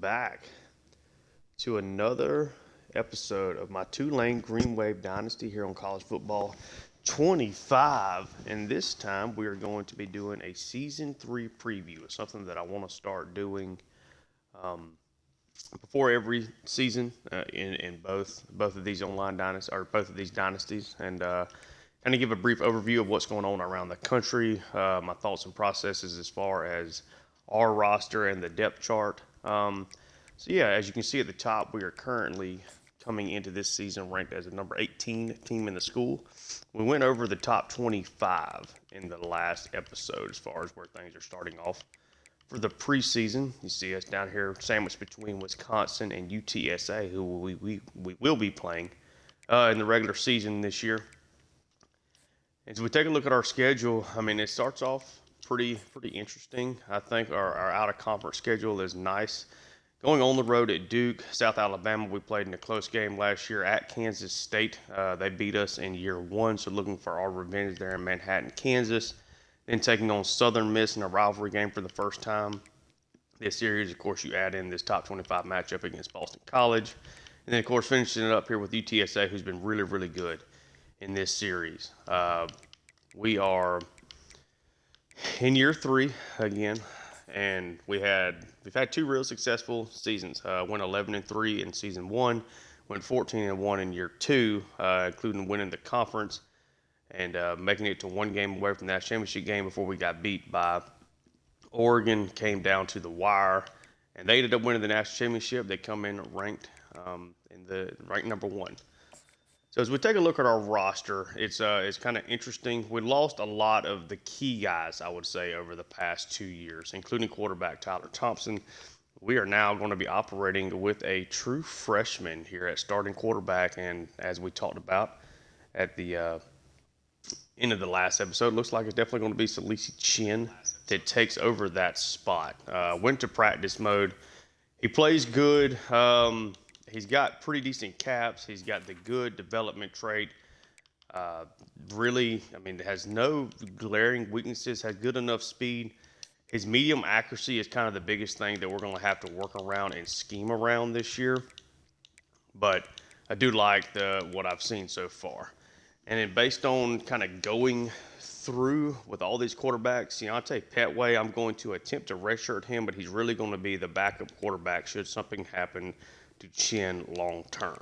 back to another episode of my Tulane Green Wave Dynasty here on College Football 25. And this time we are going to be doing a Season 3 preview. It's something that I want to start doing before every season in both of these online dynasties, or both of these dynasties. And kind of give a brief overview of what's going on around the country, my thoughts and processes as far as our roster and the depth chart. As you can see at the top, we are currently coming into this season ranked as a number 18 team in the school. We went over the top 25 in the last episode as far as where things are starting off. For the preseason, you see us down here sandwiched between Wisconsin and UTSA, who we will be playing in the regular season this year. As we take a look at our schedule, it starts off pretty interesting. I think our out-of-conference schedule is nice. Going on the road at Duke, South Alabama, we played in a close game last year at Kansas State. They beat us in year one, so looking for our revenge there in Manhattan, Kansas. Then taking on Southern Miss in a rivalry game for the first time this series. Of course, you add in this top 25 matchup against Boston College. And then, of course, finishing it up here with UTSA, who's been really, really good in this series. We are in year three again, and we've had two real successful seasons. Went 11-3 in season one, went 14-1 in year two, including winning the conference and making it to one game away from that championship game before we got beat by Oregon. Came down to the wire, and they ended up winning the national championship. They come in ranked ranked number one. So as we take a look at our roster, it's kind of interesting. We lost a lot of the key guys, I would say, over the past 2 years, including quarterback Tyler Thompson. We are now going to be operating with a true freshman here at starting quarterback, and as we talked about at the end of the last episode, looks like it's definitely going to be Salisi Chin that takes over that spot. Went to practice mode. He plays good. He's got pretty decent caps. He's got the good development trait. Has no glaring weaknesses, has good enough speed. His medium accuracy is kind of the biggest thing that we're going to have to work around and scheme around this year. But I do like what I've seen so far. And then based on kind of going through with all these quarterbacks, Deontay Petway, I'm going to attempt to redshirt him, but he's really going to be the backup quarterback should something happen to Chin long term.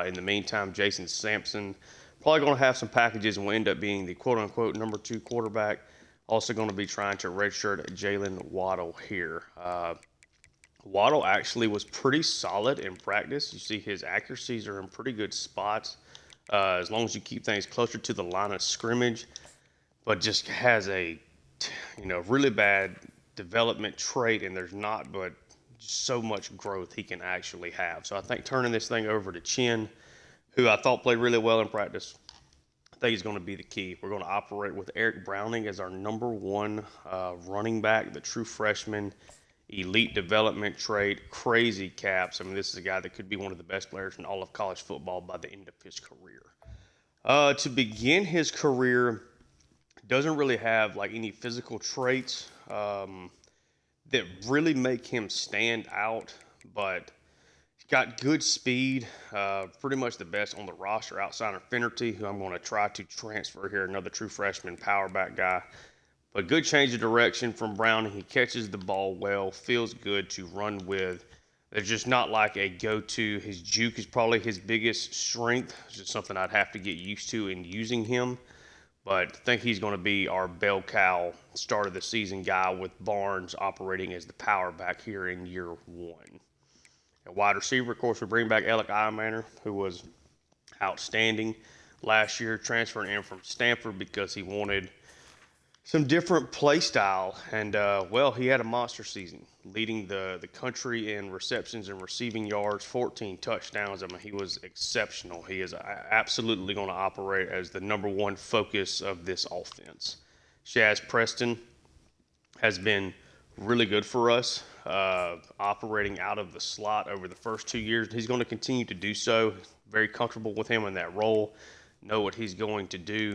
In the meantime, Jason Sampson probably going to have some packages and will end up being the quote-unquote number 2 quarterback. Also going to be trying to redshirt Jalen Waddle here. Waddle actually was pretty solid in practice. You see his accuracies are in pretty good spots as long as you keep things closer to the line of scrimmage, but just has a really bad development trait, and there's not but so much growth he can actually have. So I think turning this thing over to Chin, who I thought played really well in practice, I think is going to be the key. We're going to operate with Eric Browning as our number 1 running back, the true freshman, elite development trait, crazy caps. This is a guy that could be one of the best players in all of college football by the end of his career. To begin his career, doesn't really have any physical traits that really make him stand out, but he's got good speed, pretty much the best on the roster outside of Finnerty, who I'm going to try to transfer here, another true freshman power back guy. But good change of direction from Browning. He catches the ball well, feels good to run with. There's just not like a go-to. His juke is probably his biggest strength. It's just something I'd have to get used to in using him. But I think he's going to be our bell cow start of the season guy, with Barnes operating as the power back here in year one. At wide receiver, of course, we bring back Alec Imanner, who was outstanding last year, transferring in from Stanford because he wanted some different play style. And, he had a monster season, leading the country in receptions and receiving yards, 14 touchdowns. He was exceptional. He is absolutely going to operate as the number 1 focus of this offense. Shaz Preston has been really good for us, operating out of the slot over the first 2 years. He's going to continue to do so. Very comfortable with him in that role. Know what he's going to do.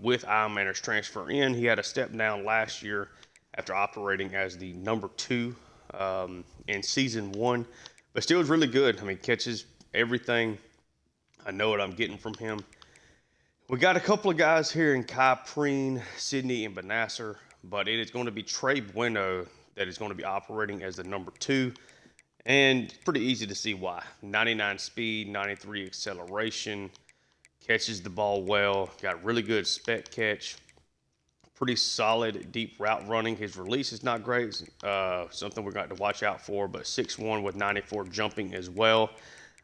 With Imanner's transfer in, he had a step down last year after operating as the number 2 in season 1, but still is really good. I mean, catches everything. I know what I'm getting from him. We got a couple of guys here in Kai Preen, Sydney, and Benasser, but it is going to be Trey Bueno that is going to be operating as the number 2. And it's pretty easy to see why. 99 speed, 93 acceleration, catches the ball well, got really good spec catch, pretty solid deep route running. His release is not great, something we're going to watch out for, but 6'1" with 94 jumping as well.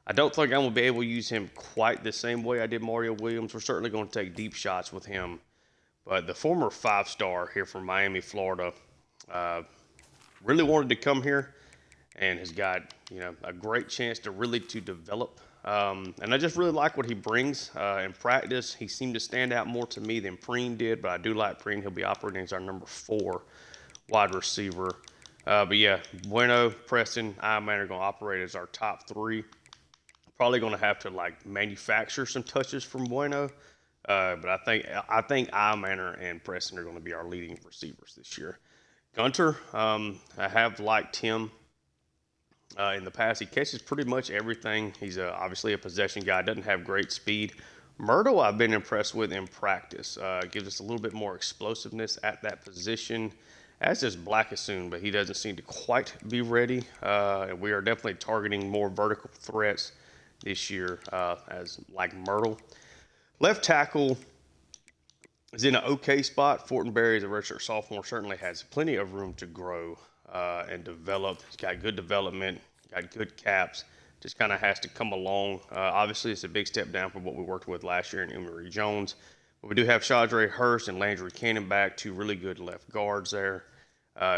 I don't think I'm going to be able to use him quite the same way I did Mario Williams. We're certainly going to take deep shots with him. But the former 5-star here from Miami, Florida, really wanted to come here and has got, a great chance to really to develop. And I just really like what he brings in practice. He seemed to stand out more to me than Preen did, but I do like Preen. He'll be operating as our number 4 wide receiver. But yeah, Bueno, Preston, Ironman are going to operate as our top 3. Probably going to have to manufacture some touches from Bueno, but I think Manor and Preston are going to be our leading receivers this year. Gunter, I have liked him in the past. He catches pretty much everything. He's obviously a possession guy. Doesn't have great speed. Myrtle, I've been impressed with in practice. Gives us a little bit more explosiveness at that position. As does Blackassoon, but he doesn't seem to quite be ready. And we are definitely targeting more vertical threats this year as like Myrtle. Left tackle is in an okay spot. Fortenberry, as a redshirt sophomore, certainly has plenty of room to grow and develop. He's got good development, got good caps, just kind of has to come along. Obviously, it's a big step down from what we worked with last year in Emery Jones. But we do have Shadre Hurst and Landry Cannon back, 2 really good left guards there.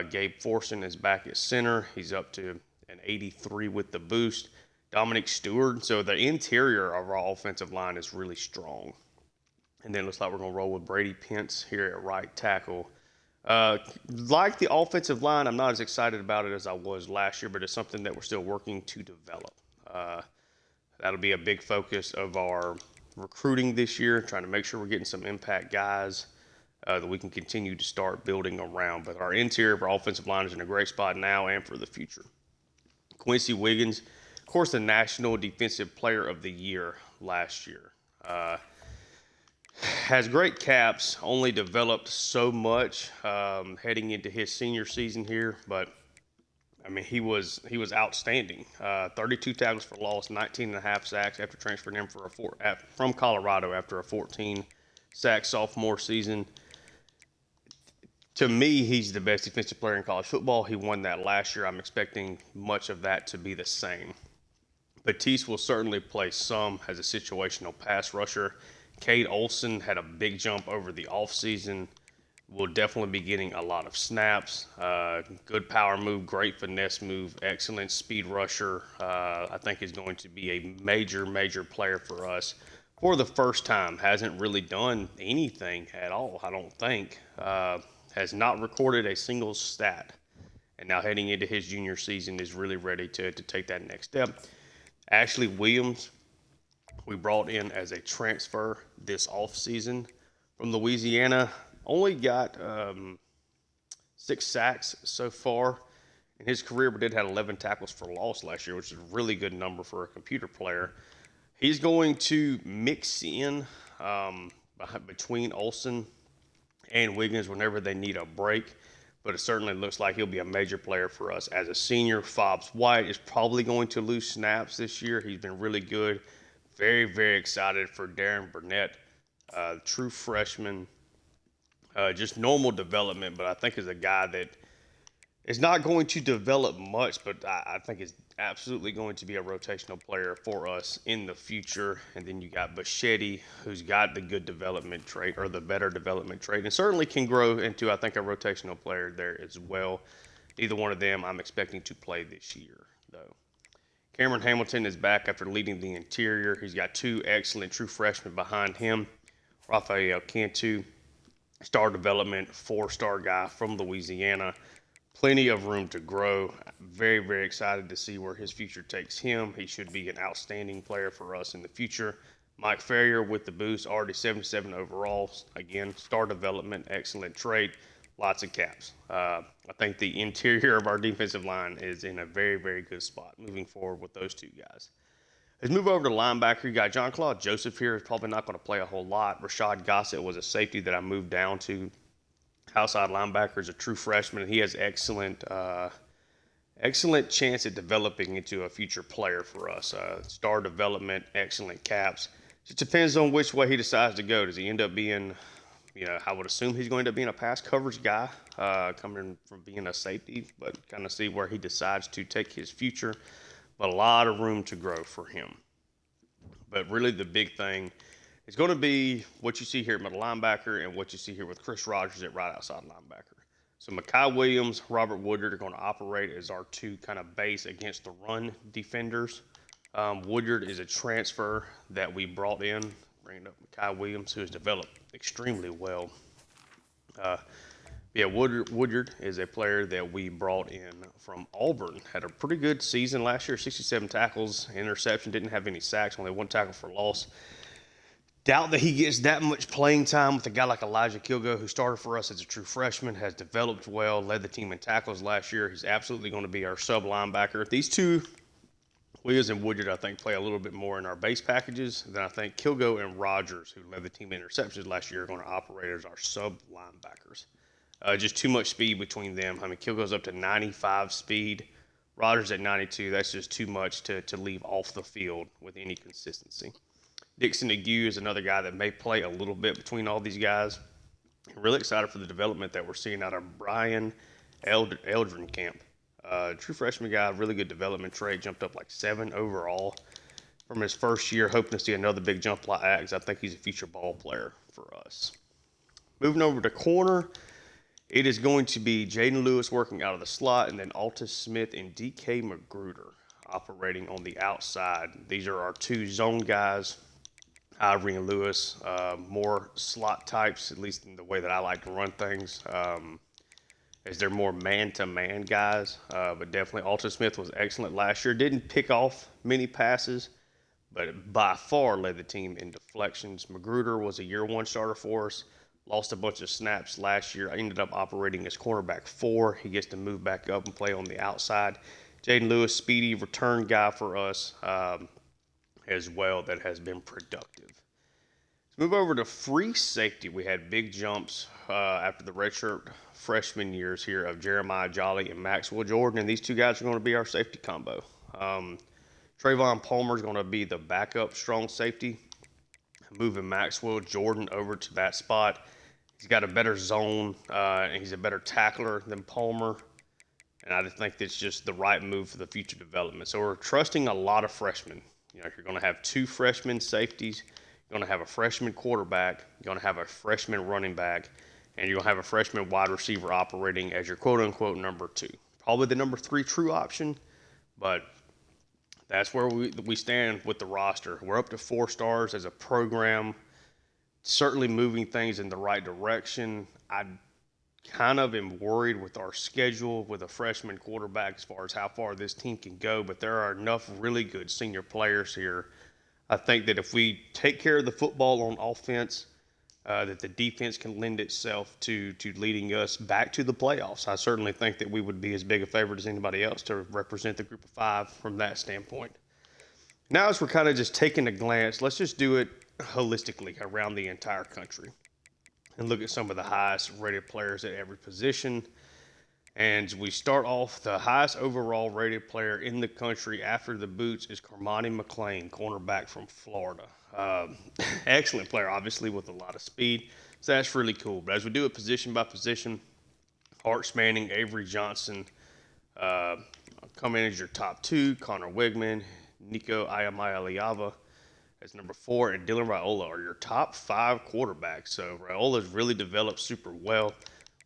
Gabe Forson is back at center. He's up to an 83 with the boost. Dominic Stewart. So the interior of our offensive line is really strong. And then it looks like we're going to roll with Brady Pence here at right tackle. Like the offensive line, I'm not as excited about it as I was last year, but it's something that we're still working to develop. That'll be a big focus of our recruiting this year, trying to make sure we're getting some impact guys that we can continue to start building around. But our interior of our offensive line is in a great spot now and for the future. Quincy Wiggins, of course, the National Defensive Player of the Year last year. Has great caps, only developed so much heading into his senior season here, but I mean, he was outstanding. 32 tackles for loss, 19.5 sacks after transferring him from Colorado after a 14-sack sophomore season. To me, he's the best defensive player in college football. He won that last year. I'm expecting much of that to be the same. Batiste will certainly play some as a situational pass rusher. Cade Olson had a big jump over the offseason. Will definitely be getting a lot of snaps. Good power move, great finesse move, excellent speed rusher. I think he's going to be a major, major player for us for the first time. Hasn't really done anything at all, I don't think. Has not recorded a single stat. And now heading into his junior season is really ready to take that next step. Ashley Williams, we brought in as a transfer this offseason from Louisiana. Only got 6 sacks so far in his career, but did have 11 tackles for loss last year, which is a really good number for a computer player. He's going to mix in between Olsen and Wiggins whenever they need a break, but it certainly looks like he'll be a major player for us as a senior. Fobbs White is probably going to lose snaps this year. He's been really good. Very, very excited for Darren Burnett, true freshman. Just normal development, but I think is a guy that is not going to develop much, but I think is absolutely going to be a rotational player for us in the future. And then you got Bichetti, who's got the good development trait or the better development trait, and certainly can grow into, I think, a rotational player there as well. Either one of them I'm expecting to play this year, though. Cameron Hamilton is back after leading the interior. He's got 2 excellent true freshmen behind him. Rafael Cantu, star development, 4-star guy from Louisiana. Plenty of room to grow. Very, very excited to see where his future takes him. He should be an outstanding player for us in the future. Mike Ferrier with the boost, already 77 overall. Again, star development, excellent trait. lots of caps. I think the interior of our defensive line is in a very, very good spot moving forward with those two guys. Let's move over to linebacker. You got John Claude Joseph here. He's probably not going to play a whole lot. Rashad Gossett was a safety that I moved down to. Outside linebacker is a true freshman. He has excellent chance at developing into a future player for us. Star development, excellent caps. Just depends on which way he decides to go. Does he end up being, I would assume he's going to end up being a pass coverage guy, coming from being a safety, but kind of see where he decides to take his future. But a lot of room to grow for him. But really the big thing is going to be what you see here at middle linebacker and what you see here with Chris Rogers at right outside linebacker. So Mekhi Williams, Robert Woodyard are going to operate as our two kind of base against the run defenders. Woodyard is a transfer that we brought in, bringing up Mekhi Williams, who has developed extremely well. Woodyard is a player that we brought in from Auburn. Had a pretty good season last year, 67 tackles, interception, didn't have any sacks, only one tackle for loss. Doubt that he gets that much playing time with a guy like Elijah Kilgo, who started for us as a true freshman, has developed well, led the team in tackles last year. He's absolutely going to be our sub linebacker. These two, Williams and Woodyard, I think, play a little bit more in our base packages than I think Kilgo and Rogers, who led the team in interceptions last year, are going to operate as our sub linebackers. Just too much speed between them. I mean, Kilgo's up to 95 speed. Rogers at 92. That's just too much to leave off the field with any consistency. Dixon Ague is another guy that may play a little bit between all these guys. I'm really excited for the development that we're seeing out of Brian Eldrin camp. True freshman guy, really good development trait. Jumped up like 7 overall from his first year. Hoping to see another big jump like that because I think he's a future ball player for us. Moving over to corner. It is going to be Jaden Lewis working out of the slot, and then Altus Smith and DK Magruder operating on the outside. These are our two zone guys, Ivory and Lewis, more slot types, at least in the way that I like to run things, as they're more man-to-man guys. But definitely Altus Smith was excellent last year. Didn't pick off many passes, but by far led the team in deflections. Magruder was a year one starter for us. Lost a bunch of snaps last year. I ended up operating as cornerback 4. He gets to move back up and play on the outside. Jaden Lewis, speedy return guy for us as well that has been productive. Let's move over to free safety. We had big jumps after the redshirt freshman years here of Jeremiah Jolly and Maxwell Jordan, and these two guys are going to be our safety combo. Trayvon Palmer is going to be the backup strong safety, moving Maxwell Jordan over to that spot. He's got a better zone, and he's a better tackler than Palmer. And I think that's just the right move for the future development. So we're trusting a lot of freshmen. You're going to have 2 freshman safeties. You're going to have a freshman quarterback. You're going to have a freshman running back. And you're going to have a freshman wide receiver operating as your quote-unquote number 2. Probably the number 3 true option, but that's where we stand with the roster. We're up to 4 stars as a program, certainly moving things in the right direction. I kind of am worried with our schedule with a freshman quarterback as far as how far this team can go, but there are enough really good senior players here. I think that if we take care of the football on offense, that the defense can lend itself to leading us back to the playoffs. I certainly think that we would be as big a favorite as anybody else to represent the group of 5 from that standpoint. Now, as we're kind of just taking a glance, let's just do it holistically around the entire country and look at some of the highest rated players at every position. And we start off, the highest overall rated player in the country after the boots is Cormani McClain, cornerback from Florida. Excellent player, obviously, with a lot of speed. So that's really cool. But as we do it position by position, Arch Manning, Avery Johnson come in as your top 2. Connor Wigman, Nico Iamaleava as number 4, and Dylan Raiola are your top 5 quarterbacks. So Raiola's really developed super well.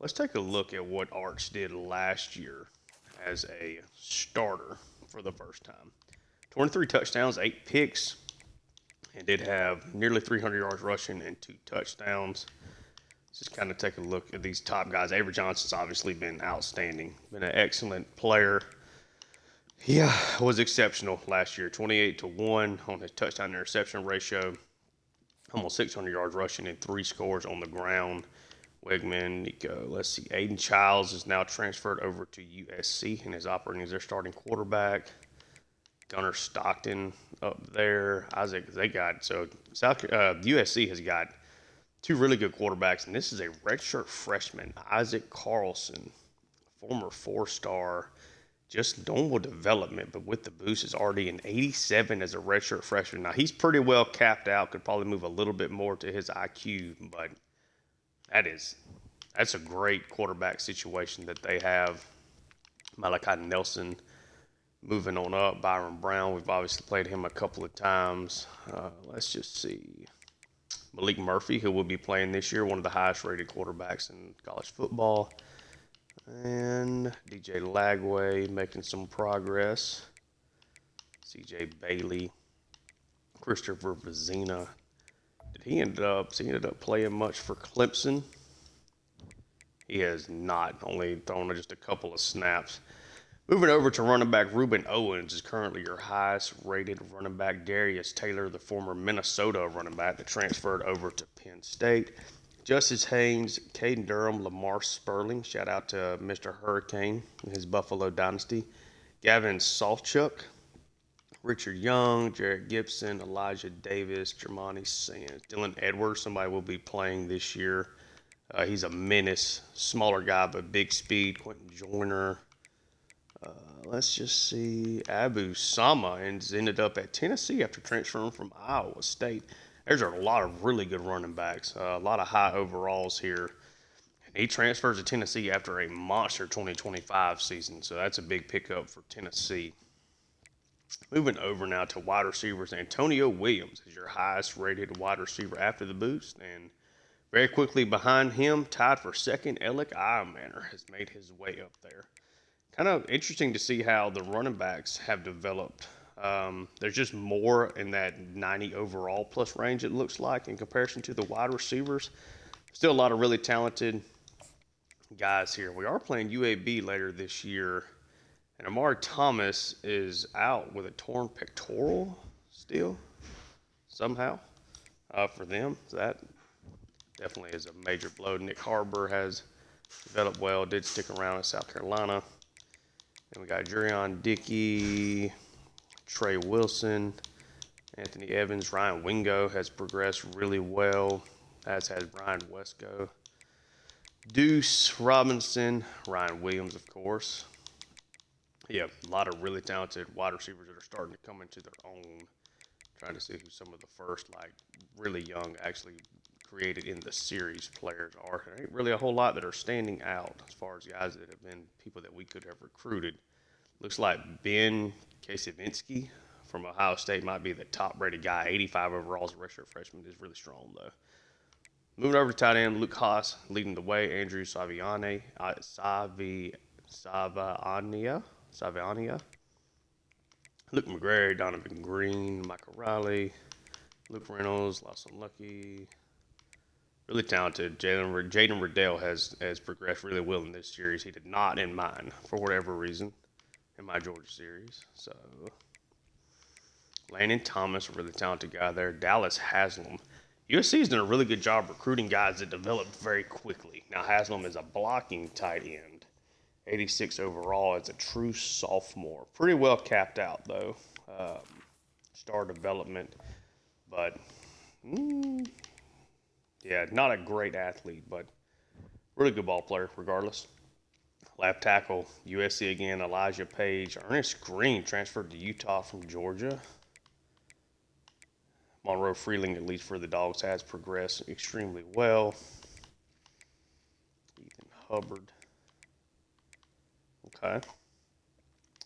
Let's take a look at what Arch did last year as a starter for the first time. 23 touchdowns, 8 picks, and did have nearly 300 yards rushing and 2 touchdowns. Let's just kind of take a look at these top guys. Avery Johnson's obviously been outstanding, been an excellent player. He was exceptional last year, 28-1 on his touchdown interception ratio, almost 600 yards rushing and 3 scores on the ground. Wegman, Nico. Let's see. Aiden Childs is now transferred over to USC and is operating as their starting quarterback. Gunnar Stockton up there. Isaac, they got so USC has got two really good quarterbacks, and this is a redshirt freshman, Isaac Carlson, former four-star, just normal development, but with the boost is already an 87 as a redshirt freshman. Now he's pretty well capped out, could probably move a little bit more to his IQ, but that's a great quarterback situation that they have. Malachi Nelson moving on up. Byron Brown, we've obviously played him a couple of times. Let's just see. Malik Murphy, who will be playing this year, one of the highest rated quarterbacks in college football. And DJ Lagway making some progress. CJ Bailey. Christopher Vizina. He ended up playing much for Clemson. He has not, only thrown just a couple of snaps. Moving over to running back, Ruben Owens is currently your highest rated running back. Darius Taylor, the former Minnesota running back that transferred over to Penn State. Justice Haynes, Caden Durham, Lamar Sperling. Shout out to Mr. Hurricane and his Buffalo Dynasty. Gavin Salchuk, Richard Young, Jarrett Gibson, Elijah Davis, Jermani Sands. Dylan Edwards, somebody will be playing this year. He's a menace, smaller guy, but big speed. Quentin Joyner. Let's just see. Abu Sama ended up at Tennessee after transferring from Iowa State. There's a lot of really good running backs, a lot of high overalls here. And he transfers to Tennessee after a monster 2025 season, so that's a big pickup for Tennessee. Moving over now to wide receivers, Antonio Williams is your highest rated wide receiver after the boost. And very quickly behind him, tied for second, Alec Ironmanner has made his way up there. Kind of interesting to see how the running backs have developed. There's just more in that 90 overall plus range, it looks like, in comparison to the wide receivers. Still a lot of really talented guys here. We are playing UAB later this year, and Amari Thomas is out with a torn pectoral still, somehow, for them. So that definitely is a major blow. Nick Harbor has developed well, did stick around in South Carolina. And we got Jurion Dickey, Trey Wilson, Anthony Evans, Ryan Wingo has progressed really well, as has Brian Wesco. Deuce Robinson, Ryan Williams, of course. Yeah, a lot of really talented wide receivers that are starting to come into their own. Trying to see who some of the first, really young, actually created in the series players are. There ain't really a whole lot that are standing out as far as guys that have been people that we could have recruited. Looks like Ben Kasavinsky from Ohio State might be the top-rated guy. 85 overall as a redshirt freshman is really strong, though. Moving over to tight end, Luke Haas leading the way. Andrew Saviania. Luke McGrary, Donovan Green, Michael Riley, Luke Reynolds, Lawson Lucky. Really talented. Jaden Riddell has progressed really well in this series. He did not in mine, for whatever reason, in my Georgia series. So, Landon Thomas, a really talented guy there. Dallas Haslam. USC has done a really good job recruiting guys that develop very quickly. Now, Haslam is a blocking tight end. 86 overall as a true sophomore. Pretty well capped out, though. Star development. But, yeah, not a great athlete, but really good ball player regardless. Left tackle, USC again, Elijah Page. Ernest Green transferred to Utah from Georgia. Monroe Freeling, at least for the Dogs, has progressed extremely well. Ethan Hubbard. Okay.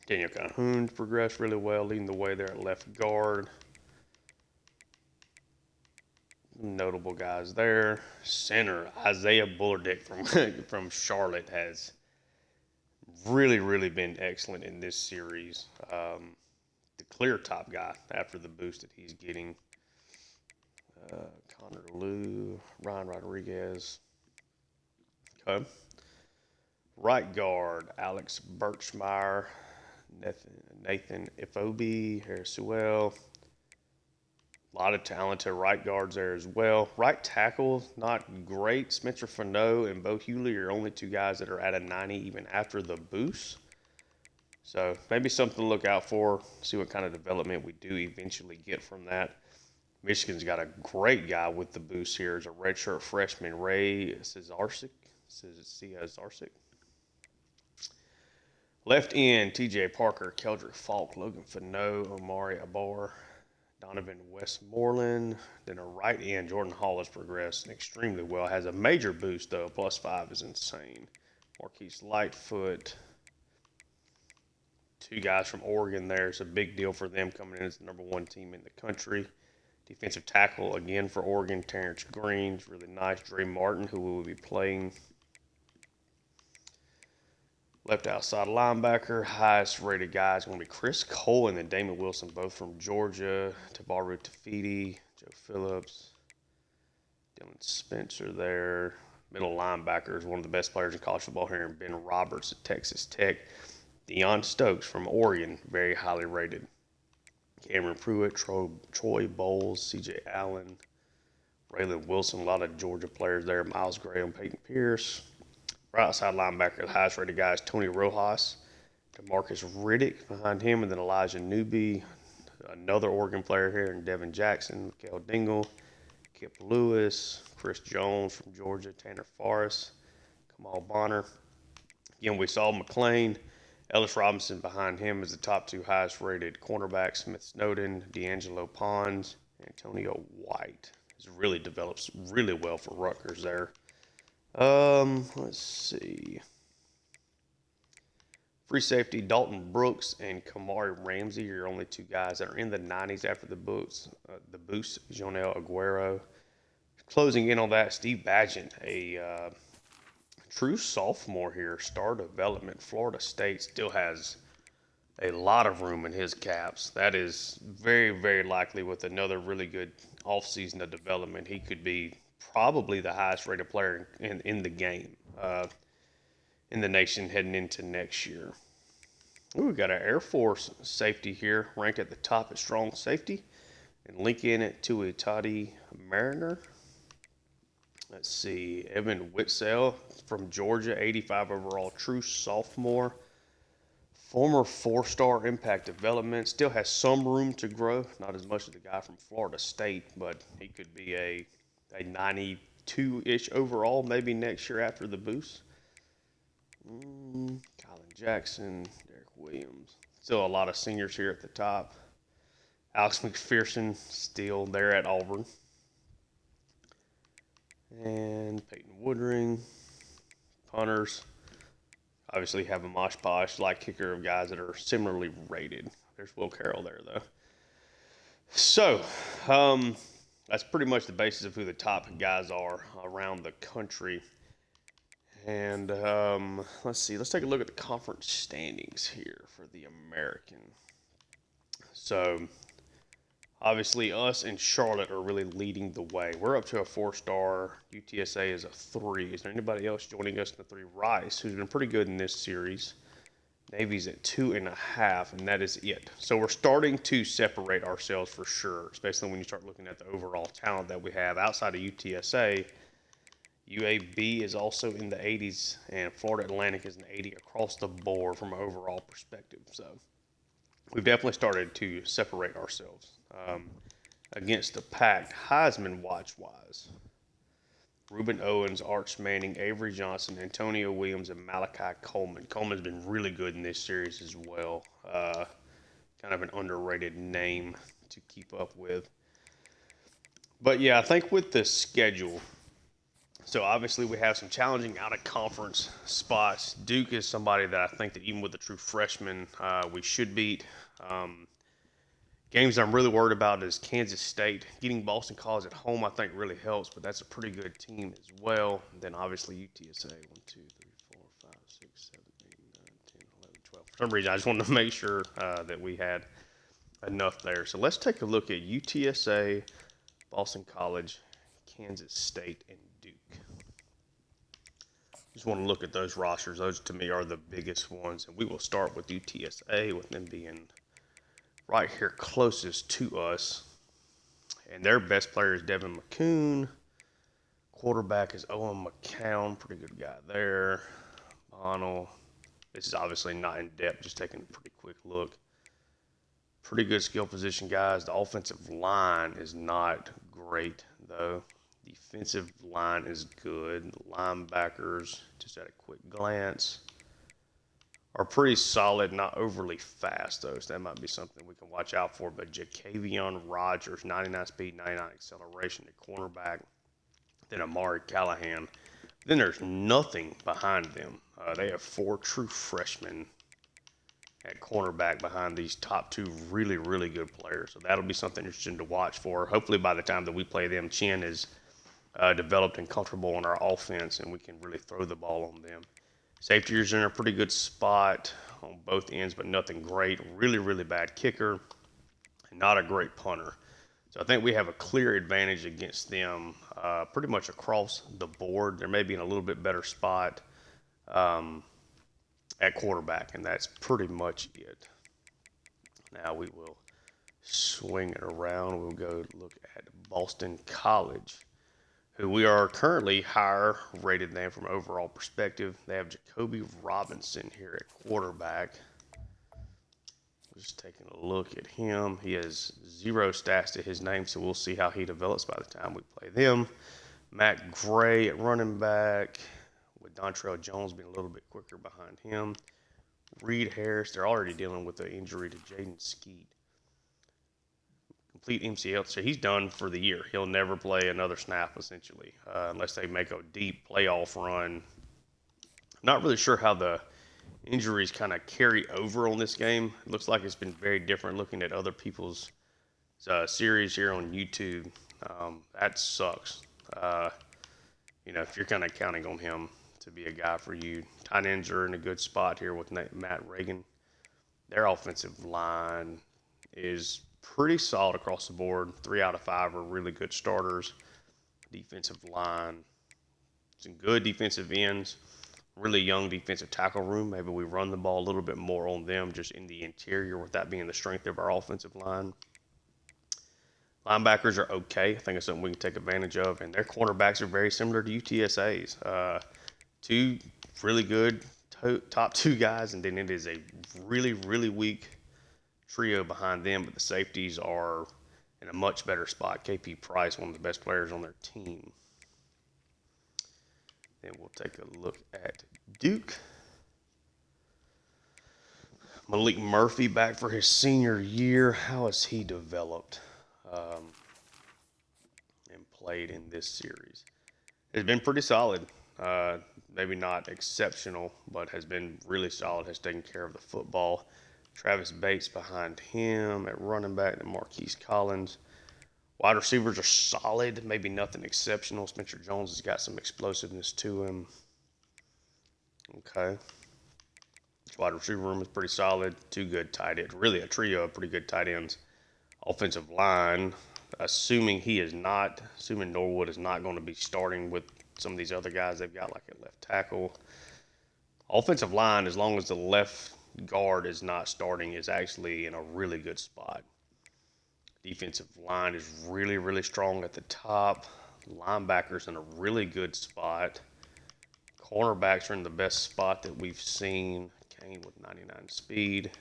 Daniel Calhoun progressed really well, leading the way there at left guard. Notable guys there. Center, Isaiah Bullerdick from Charlotte has really been excellent in this series. The clear top guy after the boost that he's getting. Connor Lou, Ryan Rodriguez. Okay. Right guard, Alex Birchmeyer, Nathan Ifobi, Harris Sewell. A lot of talented right guards there as well. Right tackle, not great. Spencer Fano and Bo Hewley are only two guys that are at a 90 even after the boost. So maybe something to look out for, see what kind of development we do eventually get from that. Michigan's got a great guy with the boost here as a redshirt freshman, Ray Cesarczyk. Left end, TJ Parker, Keldrick Falk, Logan Fano, Omari Abar, Donovan Westmoreland. Then a right end, Jordan Hall has progressed extremely well. Has a major boost, though. +5 is insane. Marquise Lightfoot. Two guys from Oregon there. It's a big deal for them coming in as the #1 team in the country. Defensive tackle, again, for Oregon, Terrence Green's really nice. Dre Martin, who will be playing. Left outside linebacker, highest rated guy is going to be Chris Cole and then Damon Wilson, both from Georgia. Tavaru Tafiti, Joe Phillips, Dylan Spencer there. Middle linebacker is one of the best players in college football here, and Ben Roberts at Texas Tech. Deion Stokes from Oregon, very highly rated. Cameron Pruitt, Troy Bowles, C.J. Allen, Raylan Wilson, a lot of Georgia players there. Miles Graham, Peyton Pierce. Right outside linebacker, the highest rated guy is Tony Rojas. DeMarcus Riddick behind him, and then Elijah Newby, another Oregon player here, and Devin Jackson, Mikael Dingle, Kip Lewis, Chris Jones from Georgia, Tanner Forrest, Kamal Bonner. Again, we saw McLean. Ellis Robinson behind him is the top two highest rated cornerbacks. Smith Snowden, D'Angelo Pons, Antonio White. He's really develops really well for Rutgers there. Let's see. Free safety, Dalton Brooks and Kamari Ramsey are only two guys that are in the 90s after the boost. Jonel Aguero. Closing in on that, Steve Badgett, a true sophomore here, star development. Florida State still has a lot of room in his caps. That is very, very likely with another really good offseason of development. He could be probably the highest rated player in the game, in the nation heading into next year. Ooh, we got an Air Force safety here, ranked at the top at strong safety, and Lincoln at Tuatati Mariner. Let's see, Evan Witzel from Georgia, 85 overall, true sophomore. Former 4-star impact development. Still has some room to grow. Not as much as the guy from Florida State, but he could be a 92-ish overall maybe next year after the boost. Colin Jackson, Derek Williams. Still a lot of seniors here at the top. Alex McPherson still there at Auburn. And Peyton Woodring. Punters. Obviously have a mosh posh like kicker of guys that are similarly rated. There's Will Carroll there though. So, that's pretty much the basis of who the top guys are around the country. And let's see. Let's take a look at the conference standings here for the American. So, obviously, us and Charlotte are really leading the way. We're up to a 4-star. UTSA is a 3. Is there anybody else joining us in the 3? Rice, who's been pretty good in this series. Navy's at 2.5, and that is it. So we're starting to separate ourselves for sure, especially when you start looking at the overall talent that we have outside of UTSA. UAB is also in the 80s, and Florida Atlantic is an 80 across the board from an overall perspective. So we've definitely started to separate ourselves against the pack. Heisman watch-wise, Reuben Owens, Arch Manning, Avery Johnson, Antonio Williams, and Malachi Coleman. Coleman's been really good in this series as well. Kind of an underrated name to keep up with. But, yeah, I think with the schedule, so obviously we have some challenging out-of-conference spots. Duke is somebody that I think that even with the true freshmen, we should beat. Games I'm really worried about is Kansas State. Getting Boston College at home, I think, really helps, but that's a pretty good team as well. And then obviously UTSA, 1, 2, 3, 4, 5, 6, 7, 8, 9, 10, 11, 12. For some reason, I just wanted to make sure that we had enough there. So let's take a look at UTSA, Boston College, Kansas State, and Duke. Just want to look at those rosters. Those, to me, are the biggest ones. And we will start with UTSA, with them being right here closest to us. And their best player is Devin McCoon. Quarterback is Owen McCown, pretty good guy there. Bonnell. This is obviously not in depth, just taking a pretty quick look. Pretty good skill position guys. The offensive line is not great, though. Defensive line is good. The linebackers, just at a quick glance, are pretty solid, not overly fast, though. So that might be something we can watch out for. But Jacavion Rogers, 99 speed, 99 acceleration at cornerback. Then Amari Callahan. Then there's nothing behind them. They have 4 true freshmen at cornerback behind these top 2 really, really good players. So that'll be something interesting to watch for. Hopefully by the time that we play them, Chin is developed and comfortable in our offense, and we can really throw the ball on them. Safeties are in a pretty good spot on both ends, but nothing great. Really, really bad kicker, and not a great punter. So I think we have a clear advantage against them pretty much across the board. They're maybe in a little bit better spot at quarterback, and that's pretty much it. Now we will swing it around. We'll go look at Boston College, who we are currently higher rated than from overall perspective. They have Jacoby Robinson here at quarterback. Just taking a look at him. He has 0 stats to his name, so we'll see how he develops by the time we play them. Matt Gray at running back, with Dontrell Jones being a little bit quicker behind him. Reed Harris, they're already dealing with the injury to Jaden Skeet. Complete MCL, so he's done for the year. He'll never play another snap, essentially, unless they make a deep playoff run. I'm not really sure how the injuries kind of carry over on this game. It looks like it's been very different looking at other people's series here on YouTube. That sucks. If you're kind of counting on him to be a guy for you. Tight ends are in a good spot here with Matt Reagan. Their offensive line is pretty solid across the board. 3 out of 5 are really good starters. Defensive line, some good defensive ends. Really young defensive tackle room. Maybe we run the ball a little bit more on them just in the interior, with that being the strength of our offensive line. Linebackers are okay. I think it's something we can take advantage of. And their cornerbacks are very similar to UTSA's. 2 really good top 2 guys, and then it is a really, really weak trio behind them. But the safeties are in a much better spot. KP Price, one of the best players on their team. Then we'll take a look at Duke. Malik Murphy back for his senior year. How has he developed and played in this series? It's been pretty solid. Maybe not exceptional, but has been really solid. Has taken care of the football. Travis Bates behind him at running back, and Marquise Collins. Wide receivers are solid, maybe nothing exceptional. Spencer Jones has got some explosiveness to him. Okay. Wide receiver room is pretty solid. 2 good tight ends. Really a trio of pretty good tight ends. Offensive line, assuming Norwood is not going to be starting with some of these other guys they've got, like at left tackle. Offensive line, as long as the left guard is not starting, is actually in a really good spot. Defensive line is really, really strong at the top. Linebackers in a really good spot. Cornerbacks are in the best spot that we've seen. Kane with 99 speed.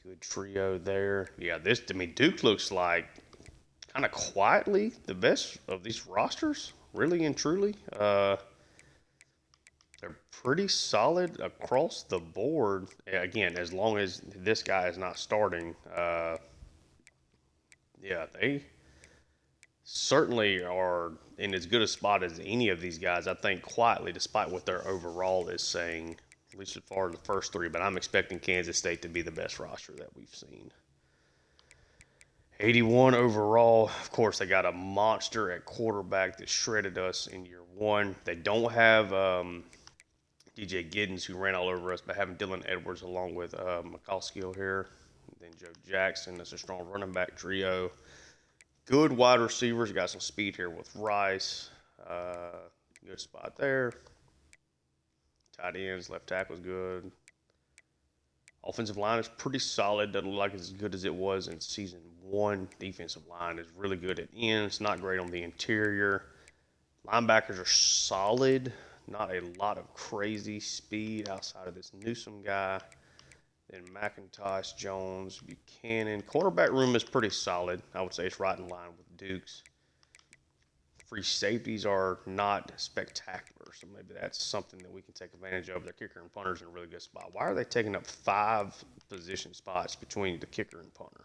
Good trio there. Yeah, Duke looks like kind of quietly the best of these rosters, really and truly. They're pretty solid across the board. Again, as long as this guy is not starting, they certainly are in as good a spot as any of these guys, I think, quietly, despite what their overall is saying, at least as far as the first 3. But I'm expecting Kansas State to be the best roster that we've seen. 81 overall. Of course, they got a monster at quarterback that shredded us in year 1. They don't have DJ Giddens, who ran all over us, but having Dylan Edwards along with McCoskill here. Then Joe Jackson. That's a strong running back trio. Good wide receivers. Got some speed here with Rice. Good spot there. Tight ends, left tackle's good. Offensive line is pretty solid. Doesn't look like it's as good as it was in season 1. Defensive line is really good at ends, not great on the interior. Linebackers are solid, not a lot of crazy speed outside of this Newsome guy. Then McIntosh, Jones, Buchanan. Cornerback room is pretty solid. I would say it's right in line with Duke's. Free safeties are not spectacular, so maybe that's something that we can take advantage of. Their kicker and punter's in a really good spot. Why are they taking up 5 position spots between the kicker and punter?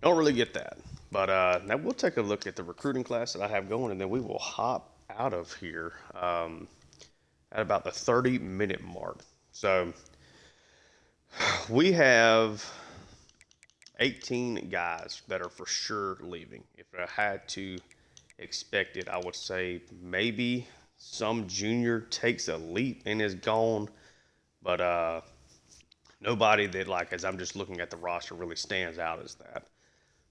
Don't really get that. But now we'll take a look at the recruiting class that I have going, and then we will hop out of here at about the 30-minute mark. So we have 18 guys that are for sure leaving. If I had to expect it, I would say maybe some junior takes a leap and is gone, but nobody that, like, as I'm just looking at the roster, really stands out as that.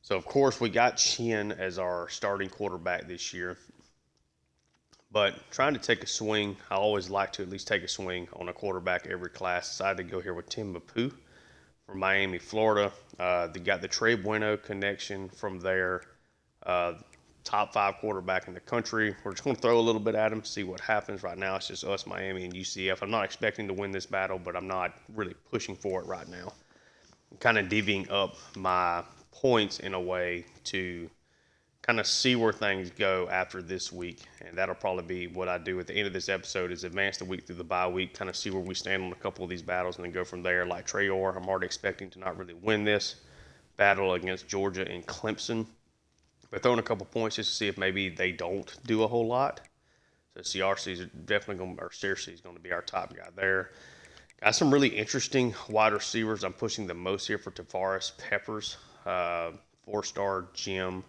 So, of course, we got Chin as our starting quarterback this year, but trying to take a swing, I always like to at least take a swing on a quarterback every class. Decided to go here with Tim Mapu from Miami, Florida. They got the Trey Bueno connection from there. Top 5 quarterback in the country. We're just going to throw a little bit at him, see what happens. Right now, it's just us, Miami, and UCF. I'm not expecting to win this battle, but I'm not really pushing for it right now. I'm kind of divvying up my points in a way to kind of see where things go after this week, and that'll probably be what I do at the end of this episode is advance the week through the bye week, kind of see where we stand on a couple of these battles, and then go from there. Like Trayor, I'm already expecting to not really win this battle against Georgia and Clemson, but throwing a couple points just to see if maybe they don't do a whole lot. So CRC is definitely going to, or CRC is going to be our top guy there. Got some really interesting wide receivers. I'm pushing the most here for Tavares Peppers, 4-star Jim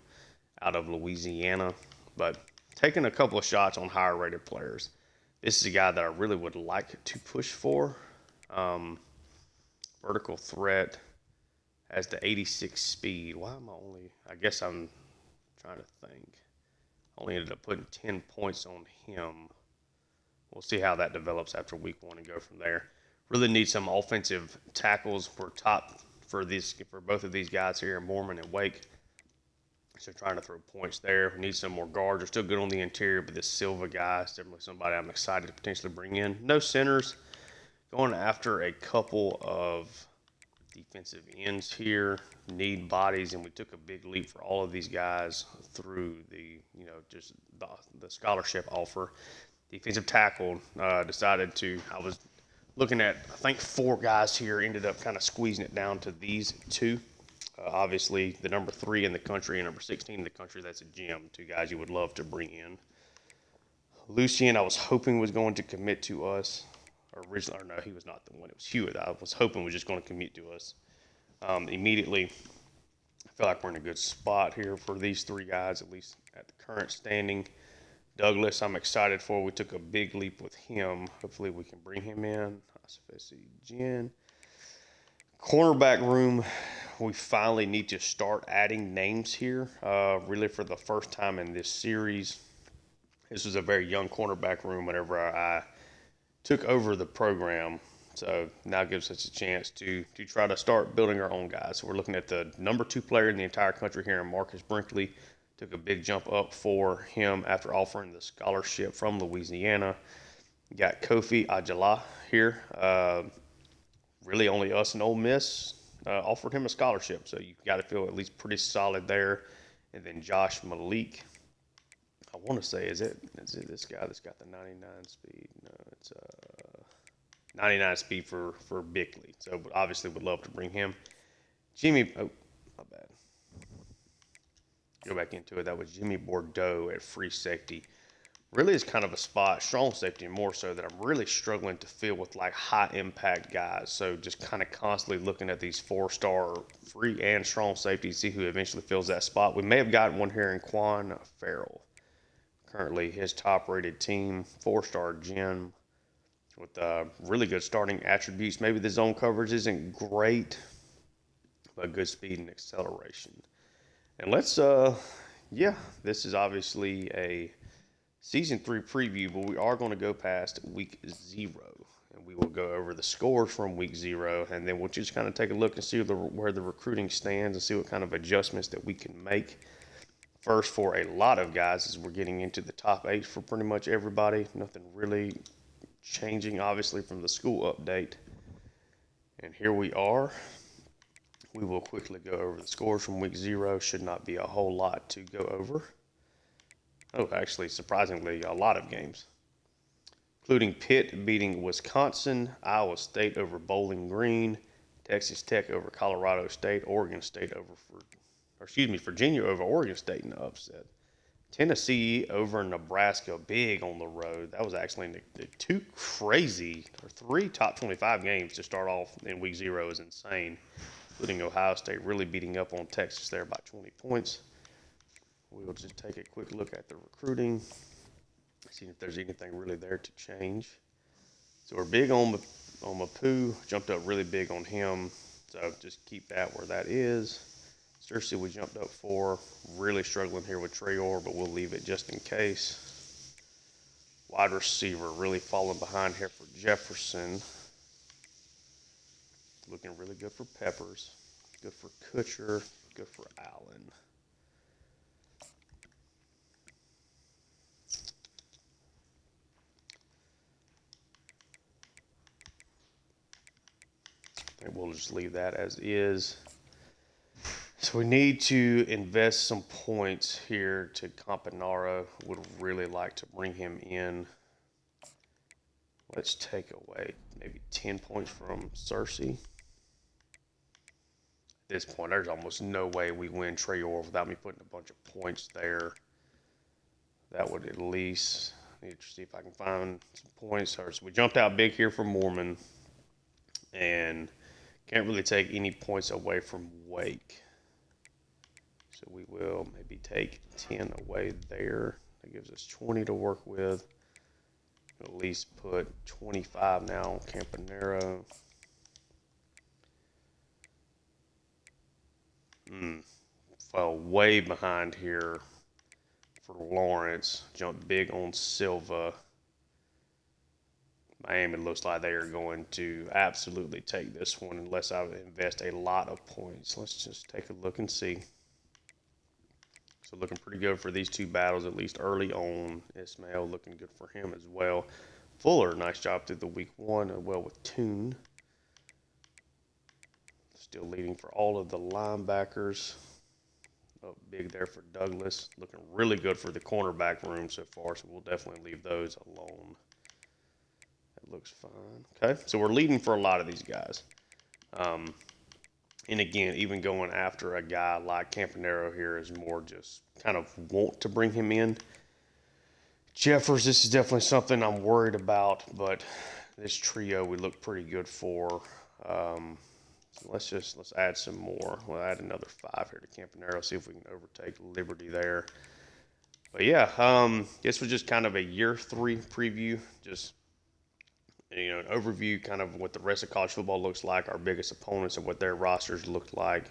out of Louisiana, but taking a couple of shots on higher rated players. This is a guy that I really would like to push for. Vertical threat has the 86 speed. Why am I only, I guess I'm trying to think. Only ended up putting 10 points on him. We'll see how that develops after week 1 and go from there. Really need some offensive tackles. We're top for both of these guys here, Mormon and Wake. So trying to throw points there. We need some more guards. We're still good on the interior, but this Silva guy is definitely somebody I'm excited to potentially bring in. No centers. Going after a couple of defensive ends here. Need bodies, and we took a big leap for all of these guys through the, just the scholarship offer. Defensive tackle I was looking at, I think 4 guys here, ended up kind of squeezing it down to these 2. Obviously, the number 3 in the country and number 16 in the country, that's a gem. 2 guys you would love to bring in. Lucien, I was hoping was going to commit to us. Originally, or no, he was not the one. It was Hewitt. I was hoping was just going to commit to us. Immediately, I feel like we're in a good spot here for these 3 guys, at least at the current standing. Douglas, I'm excited for. We took a big leap with him. Hopefully, we can bring him in. Jen. Cornerback room, we finally need to start adding names here, really for the first time in this series. This was a very young cornerback room whenever I took over the program, so now it gives us a chance to try to start building our own guys. So we're looking at the number 2 player in the entire country here in Marcus Brinkley. Took a big jump up for him after offering the scholarship from Louisiana. Got Kofi Ajala here. Really only us and Ole Miss offered him a scholarship, so you've got to feel at least pretty solid there. And then Josh Malik. I want to say, is it this guy that's got the 99 speed? No, it's 99 speed for Bickley. So obviously would love to bring him. Jimmy, oh, my bad. Go back into it. That was Jimmy Bordeaux at free safety. Really is kind of a spot, strong safety more so, that I'm really struggling to fill with like high impact guys. So just kind of constantly looking at these 4-star free and strong safeties, see who eventually fills that spot. We may have gotten one here in Quan Farrell. Currently his top rated team, 4-star gem with really good starting attributes. Maybe the zone coverage isn't great, but good speed and acceleration. And let's, this is obviously a Season 3 preview, but we are going to go past week 0. And we will go over the scores from week 0, and then we'll just kind of take a look and see where the recruiting stands and see what kind of adjustments that we can make. First, for a lot of guys, as we're getting into the top 8 for pretty much everybody. Nothing really changing, obviously, from the school update. And here we are. We will quickly go over the scores from week 0. Should not be a whole lot to go over. Oh, actually, surprisingly, a lot of games, including Pitt beating Wisconsin, Iowa State over Bowling Green, Texas Tech over Colorado State, Virginia over Oregon State in the upset. Tennessee over Nebraska, big on the road. That was actually the 3 top 25 games to start off in week 0 is insane, including Ohio State really beating up on Texas there by 20 points. We'll just take a quick look at the recruiting, see if there's anything really there to change. So we're big on Mapu, jumped up really big on him, so just keep that where that is. Cersei we jumped up for, really struggling here with Trayor, but we'll leave it just in case. Wide receiver really falling behind here for Jefferson. Looking really good for Peppers, good for Kutcher, good for Allen. I think we'll just leave that as is. So we need to invest some points here to Campanaro. Would really like to bring him in. Let's take away maybe 10 points from Cersei. At this point, there's almost no way we win Trayor without me putting a bunch of points there. That would at least need to see if I can find some points. So we jumped out big here for Mormon, and can't really take any points away from Wake. So we will maybe take 10 away there. That gives us 20 to work with. At least put 25 now on Campanaro. Fell way behind here for Lawrence. Jumped big on Silva. Miami looks like they are going to absolutely take this one unless I invest a lot of points. Let's just take a look and see. So looking pretty good for these two battles, at least early on. Ismail looking good for him as well. Fuller, nice job through the week 1 as well with Toon. Still leading for all of the linebackers. Up big there for Douglas. Looking really good for the cornerback room so far, so we'll definitely leave those alone. That looks fine. Okay, so we're leading for a lot of these guys. And again, even going after a guy like Campanaro here is more just kind of want to bring him in. Jeffers, this is definitely something I'm worried about, but this trio we look pretty good for. Let's add some more. We'll add another 5 here to Campanaro, see if we can overtake Liberty there. But yeah, this was just kind of a year 3 preview, just an overview kind of what the rest of college football looks like, our biggest opponents and what their rosters look like,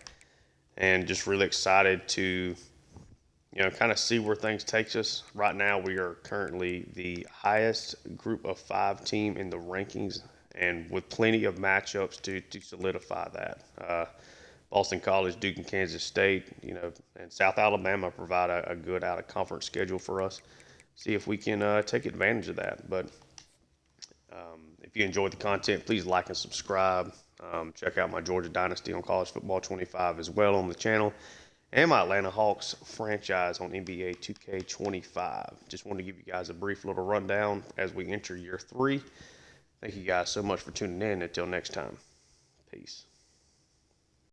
and just really excited to kind of see where things takes us. Right now we are currently the highest group of 5 team in the rankings, and with plenty of matchups to solidify that. Boston College, Duke, and Kansas State, and South Alabama provide a good out-of-conference schedule for us. See if we can take advantage of that. But if you enjoyed the content, please like and subscribe. Check out my Georgia Dynasty on College Football 25 as well on the channel, and my Atlanta Hawks franchise on NBA 2K25. Just wanted to give you guys a brief little rundown as we enter year 3. Thank you guys so much for tuning in. Until next time, peace.